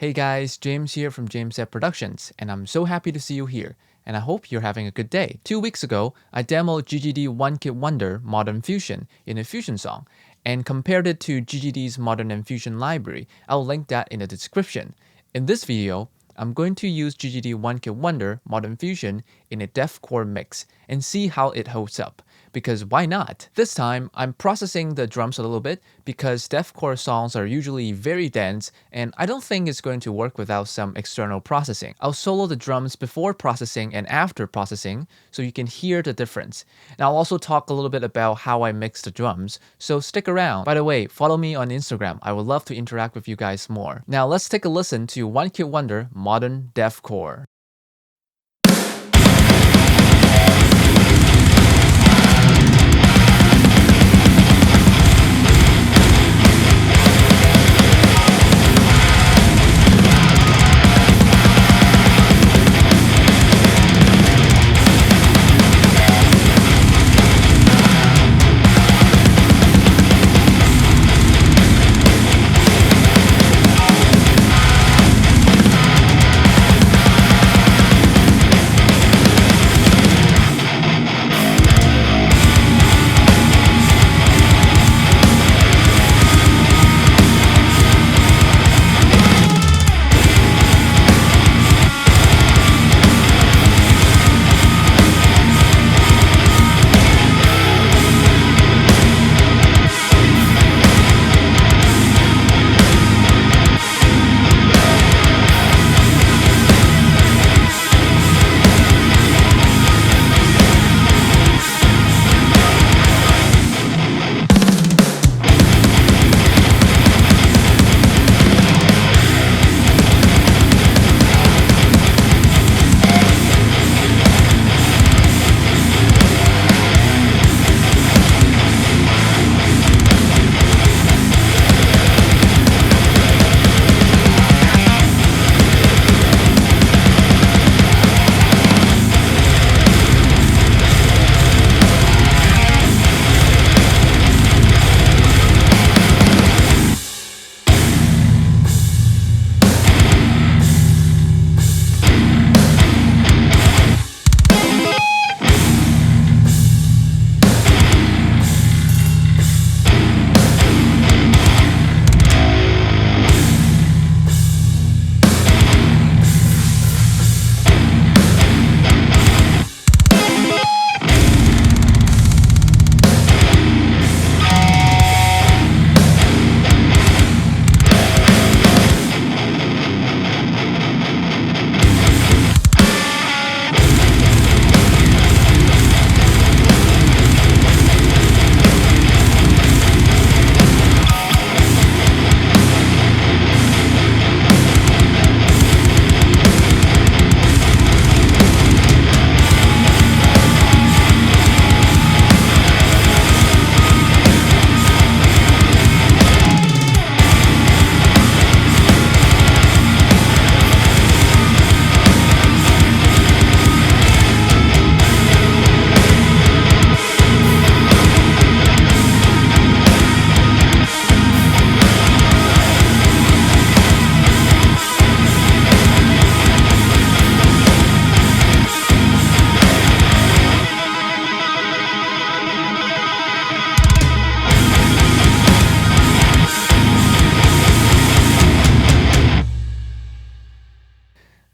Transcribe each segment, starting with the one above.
Hey guys, James here from jameszproductions, and I'm so happy to see you here, and I hope you're having a good day. 2 weeks ago, I demoed GGD One Kid Wonder Modern Fusion in a Fusion song, and compared it to GGD's Modern and Fusion library. I'll link that in the description. In this video, I'm going to use GGD One Kid Wonder Modern Fusion in a deathcore mix and see how it holds up. Because why not? This time, I'm processing the drums a little bit because deathcore songs are usually very dense and I don't think it's going to work without some external processing. I'll solo the drums before processing and after processing so you can hear the difference. And I'll also talk a little bit about how I mix the drums, so stick around. By the way, follow me on Instagram. I would love to interact with you guys more. Now let's take a listen to One Kid Wonder Modern Deathcore.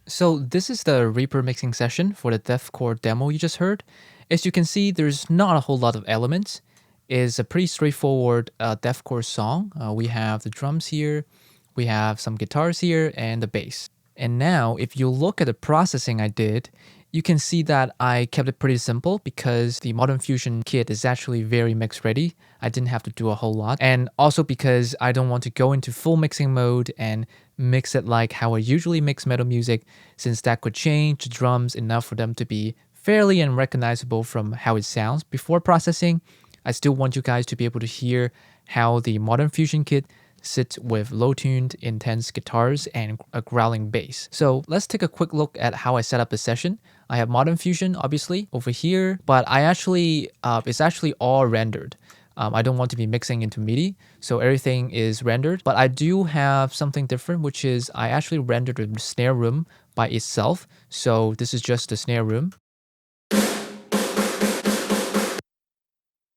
So this is the Reaper mixing session for the deathcore demo you just heard. As you can see, there's not a whole lot of elements. It's a pretty straightforward deathcore song. We have the drums here, we have some guitars here, and the bass. And now, if you look at the processing I did, you can see that I kept it pretty simple because the Modern Fusion kit is actually very mix ready. I didn't have to do a whole lot. And also because I don't want to go into full mixing mode and mix it like how I usually mix metal music, since that could change the drums enough for them to be fairly unrecognizable from how it sounds before processing. I still want you guys to be able to hear how the Modern Fusion kit sits with low-tuned, intense guitars and a growling bass. So let's take a quick look at how I set up the session. I have Modern Fusion, obviously, over here, but it's actually all rendered. I don't want to be mixing into MIDI, so everything is rendered. But I do have something different, which is I actually rendered the snare room by itself. So this is just the snare room.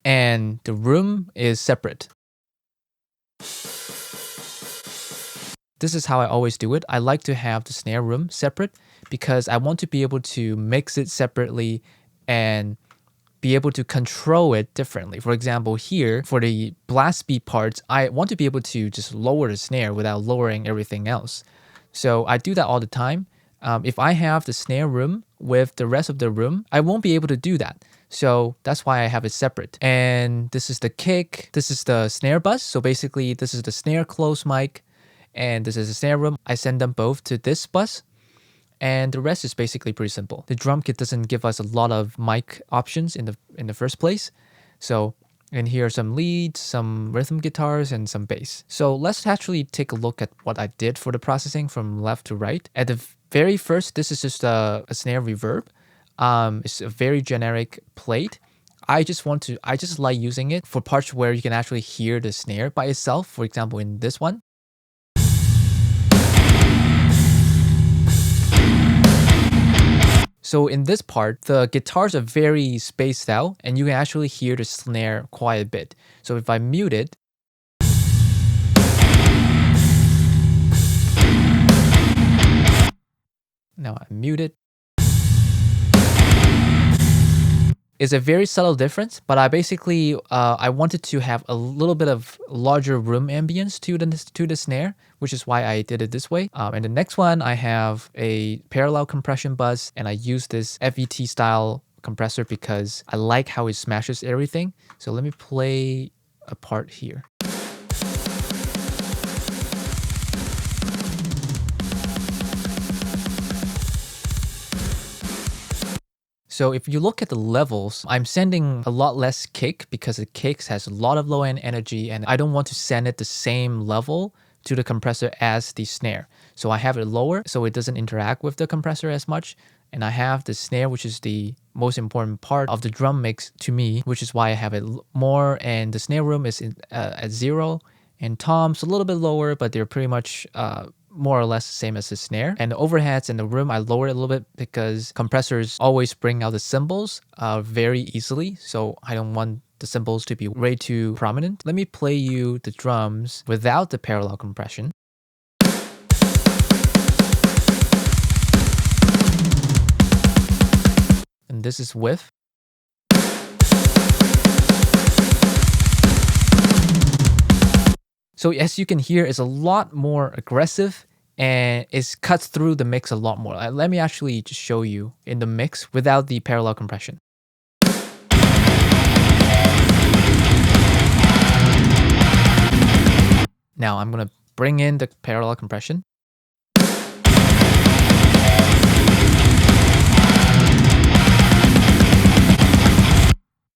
And the room is separate. This is how I always do it. I like to have the snare room separate because I want to be able to mix it separately and be able to control it differently. For example, here for the blast beat parts, I want to be able to just lower the snare without lowering everything else. So I do that all the time. If I have the snare room with the rest of the room, I won't be able to do that. So that's why I have it separate. And this is the kick. This is the snare bus. So basically, this is the snare close mic. And this is the snare room. I send them both to this bus. And the rest is basically pretty simple. The drum kit doesn't give us a lot of mic options in the first place. So, and here are some leads, some rhythm guitars, and some bass. So let's actually take a look at what I did for the processing from left to right. At the very first, this is just a snare reverb. It's a very generic plate. I just like using it for parts where you can actually hear the snare by itself. For example, in this one. So in this part, the guitars are very spaced out and you can actually hear the snare quite a bit. So if I mute it, now I mute it. It's a very subtle difference, but I basically, I wanted to have a little bit of larger room ambience to the snare, which is why I did it this way. And the next one, I have a parallel compression bus, and I use this FET style compressor because I like how it smashes everything. So let me play a part here. So if you look at the levels, I'm sending a lot less kick because the kicks has a lot of low end energy and I don't want to send it the same level to the compressor as the snare. So I have it lower so it doesn't interact with the compressor as much. And I have the snare, which is the most important part of the drum mix to me, which is why I have it more. And the snare room is at 0 and toms a little bit lower, but they're pretty much more or less the same as the snare. And the overheads in the room, I lower it a little bit because compressors always bring out the cymbals very easily. So I don't want the cymbals to be way too prominent. Let me play you the drums without the parallel compression. And this is with. So as you can hear, it's a lot more aggressive and it cuts through the mix a lot more. Let me actually just show you in the mix without the parallel compression. Now I'm gonna bring in the parallel compression.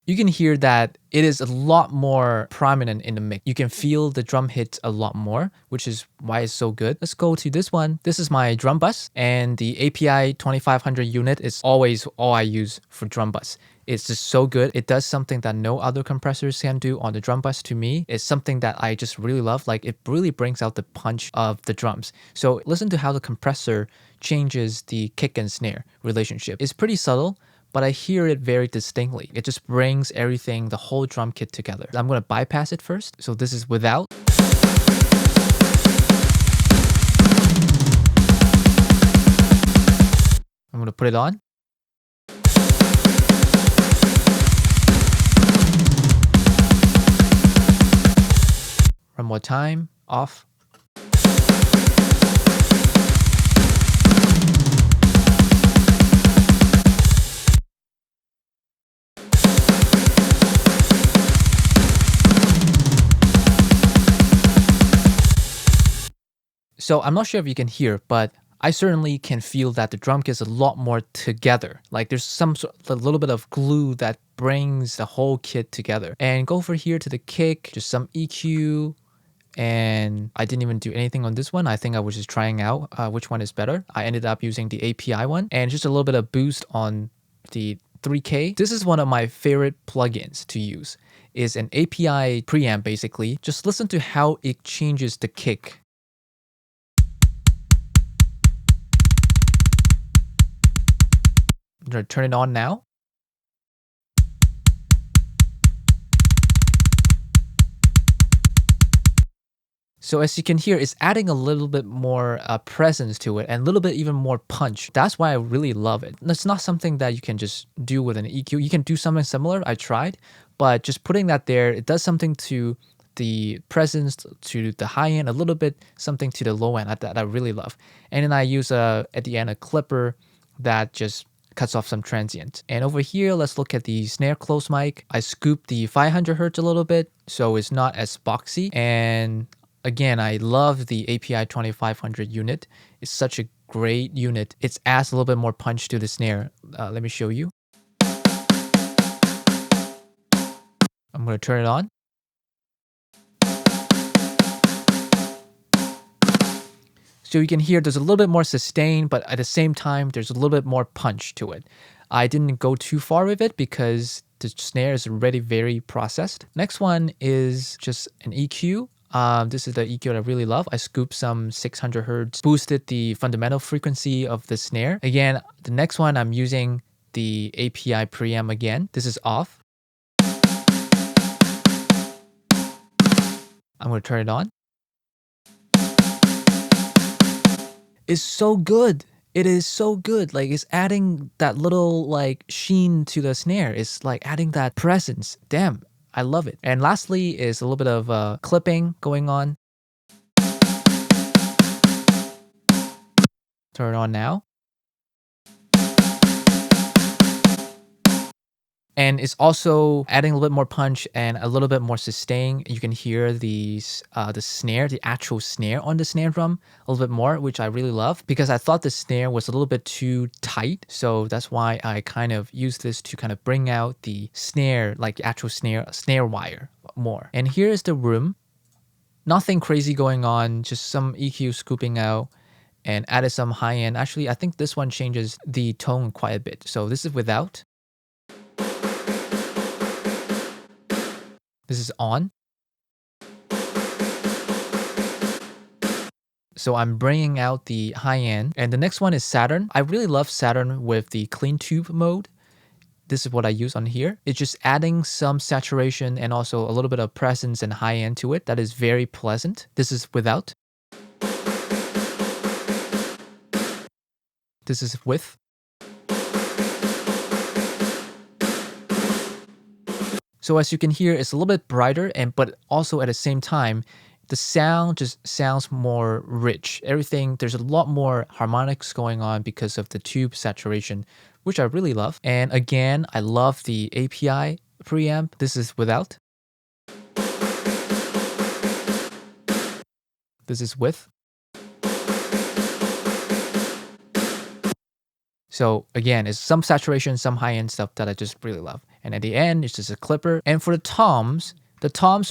You can hear that it is a lot more prominent in the mix. You can feel the drum hits a lot more, which is why it's so good. Let's go to this one. This is my drum bus, and the API 2500 unit is always all I use for drum bus. It's just so good. It does something that no other compressors can do on the drum bus to me. It's something that I just really love. Like, it really brings out the punch of the drums. So listen to how the compressor changes the kick and snare relationship. It's pretty subtle, but I hear it very distinctly. It just brings everything, the whole drum kit together. I'm gonna bypass it first. So this is without. I'm gonna put it on. One more time, off. So I'm not sure if you can hear, but I certainly can feel that the drum kit is a lot more together. Like, there's a little bit of glue that brings the whole kit together. And go over here to the kick, just some EQ. And I didn't even do anything on this one. I think I was just trying out which one is better. I ended up using the API one and just a little bit of boost on the 3K. This is one of my favorite plugins to use. is an API preamp basically. Just listen to how it changes the kick. I'm gonna turn it on now. So as you can hear, it's adding a little bit more presence to it and a little bit even more punch. That's why I really love it. It's not something that you can just do with an EQ. You can do something similar. I tried, but just putting that there, it does something to the presence, to the high end, a little bit something to the low end that I really love. And then I use at the end a clipper that just cuts off some transient. And over here, let's look at the snare close mic. I scooped the 500 hertz a little bit, so it's not as boxy. And again, I love the API 2500 unit. It's such a great unit. It adds a little bit more punch to the snare. Let me show you. I'm going to turn it on. So you can hear there's a little bit more sustain, but at the same time, there's a little bit more punch to it. I didn't go too far with it because the snare is already very processed. Next one is just an EQ. This is the EQ that I really love. I scooped some 600 hertz, boosted the fundamental frequency of the snare. Again, the next one I'm using the API preamp again. This is off. I'm going to turn it on. It's so good. It is so good. Like, it's adding that little like sheen to the snare. It's like adding that presence. Damn, I love it. And lastly is a little bit of clipping going on. Turn it on now. And it's also adding a little bit more punch and a little bit more sustain. You can hear the snare, the actual snare on the snare drum a little bit more, which I really love because I thought the snare was a little bit too tight. So that's why I kind of use this to kind of bring out the snare, like the actual snare wire more. And here is the room. Nothing crazy going on, just some EQ scooping out and added some high end. Actually, I think this one changes the tone quite a bit. So this is without. This is on. So I'm bringing out the high end. And the next one is Saturn. I really love Saturn with the clean tube mode. This is what I use on here. It's just adding some saturation and also a little bit of presence and high end to it. That is very pleasant. This is without. This is with. So as you can hear, it's a little bit brighter, but also at the same time, the sound just sounds more rich. Everything, there's a lot more harmonics going on because of the tube saturation, which I really love. And again, I love the API preamp. This is without. This is with. So again, it's some saturation, some high-end stuff that I just really love. And at the end, it's just a clipper. And for the toms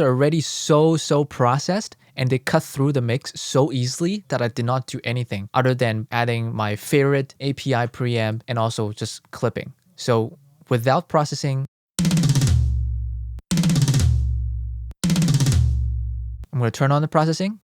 are already so processed and they cut through the mix so easily that I did not do anything other than adding my favorite API preamp and also just clipping. So without processing, I'm going to turn on the processing.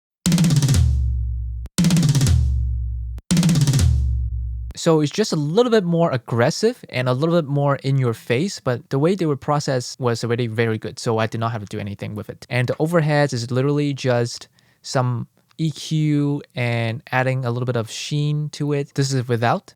So it's just a little bit more aggressive and a little bit more in your face, but the way they were processed was already very good. So I did not have to do anything with it. And the overheads is literally just some EQ and adding a little bit of sheen to it. This is without.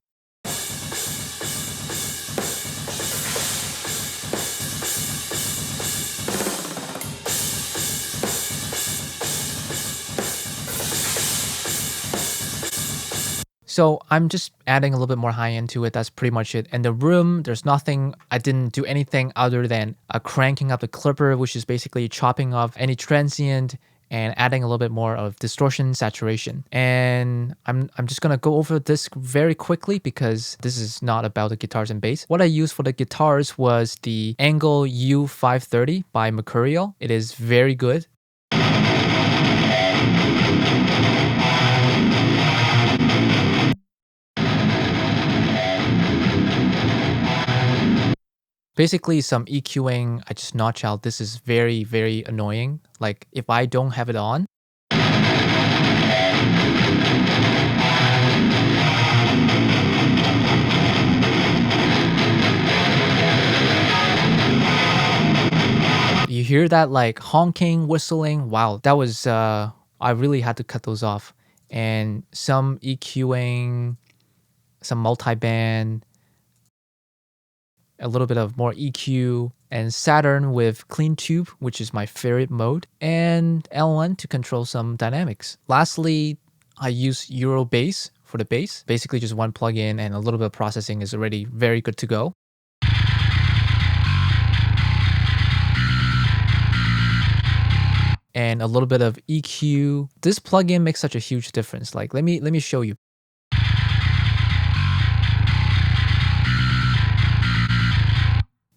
So I'm just adding a little bit more high end to it. That's pretty much it. And the room, there's nothing, I didn't do anything other than cranking up the clipper, which is basically chopping off any transient and adding a little bit more of distortion saturation. And I'm just gonna go over this very quickly because this is not about the guitars and bass. What I used for the guitars was the Angle U530 by Mercurial. It is very good. Basically, some EQing, I just notch out. This is very, very annoying. Like if I don't have it on, you hear that like honking, whistling. Wow, that was, I really had to cut those off. And some EQing, some multi-band, a little bit of more EQ, and Saturn with clean tube, which is my favorite mode, and L1 to control some dynamics. Lastly, I use Euro bass for the bass. Basically just one plugin and a little bit of processing is already very good to go. And a little bit of EQ. This plugin makes such a huge difference. Like let me show you.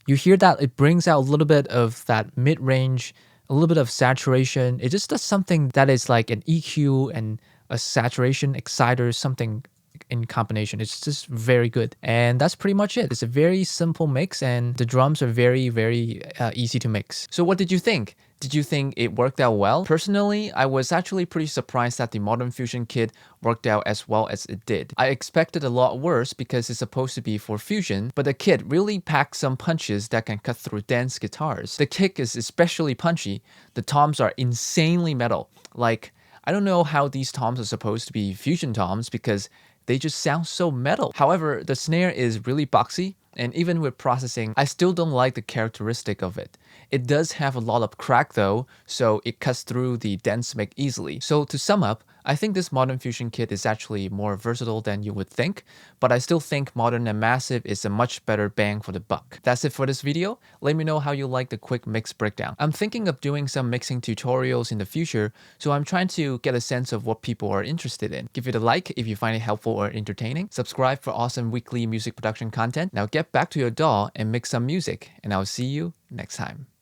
You hear that it brings out a little bit of that mid-range, a little bit of saturation. It just does something that is like an EQ and a saturation exciter, something in combination. It's just very good. And that's pretty much it. It's a very simple mix and the drums are very, very easy to mix. So what did you think? Did you think it worked out well? Personally, I was actually pretty surprised that the Modern Fusion kit worked out as well as it did. I expected a lot worse because it's supposed to be for fusion, but the kit really packs some punches that can cut through dense guitars. The kick is especially punchy. The toms are insanely metal. Like, I don't know how these toms are supposed to be fusion toms because they just sound so metal. However, the snare is really boxy, and even with processing, I still don't like the characteristic of it. It does have a lot of crack though, so it cuts through the dense mic easily. So to sum up, I think this Modern Fusion kit is actually more versatile than you would think, but I still think Modern and Massive is a much better bang for the buck. That's it for this video. Let me know how you like the quick mix breakdown. I'm thinking of doing some mixing tutorials in the future, so I'm trying to get a sense of what people are interested in. Give it a like if you find it helpful or entertaining. Subscribe for awesome weekly music production content. Now get back to your DAW and mix some music, and I'll see you next time.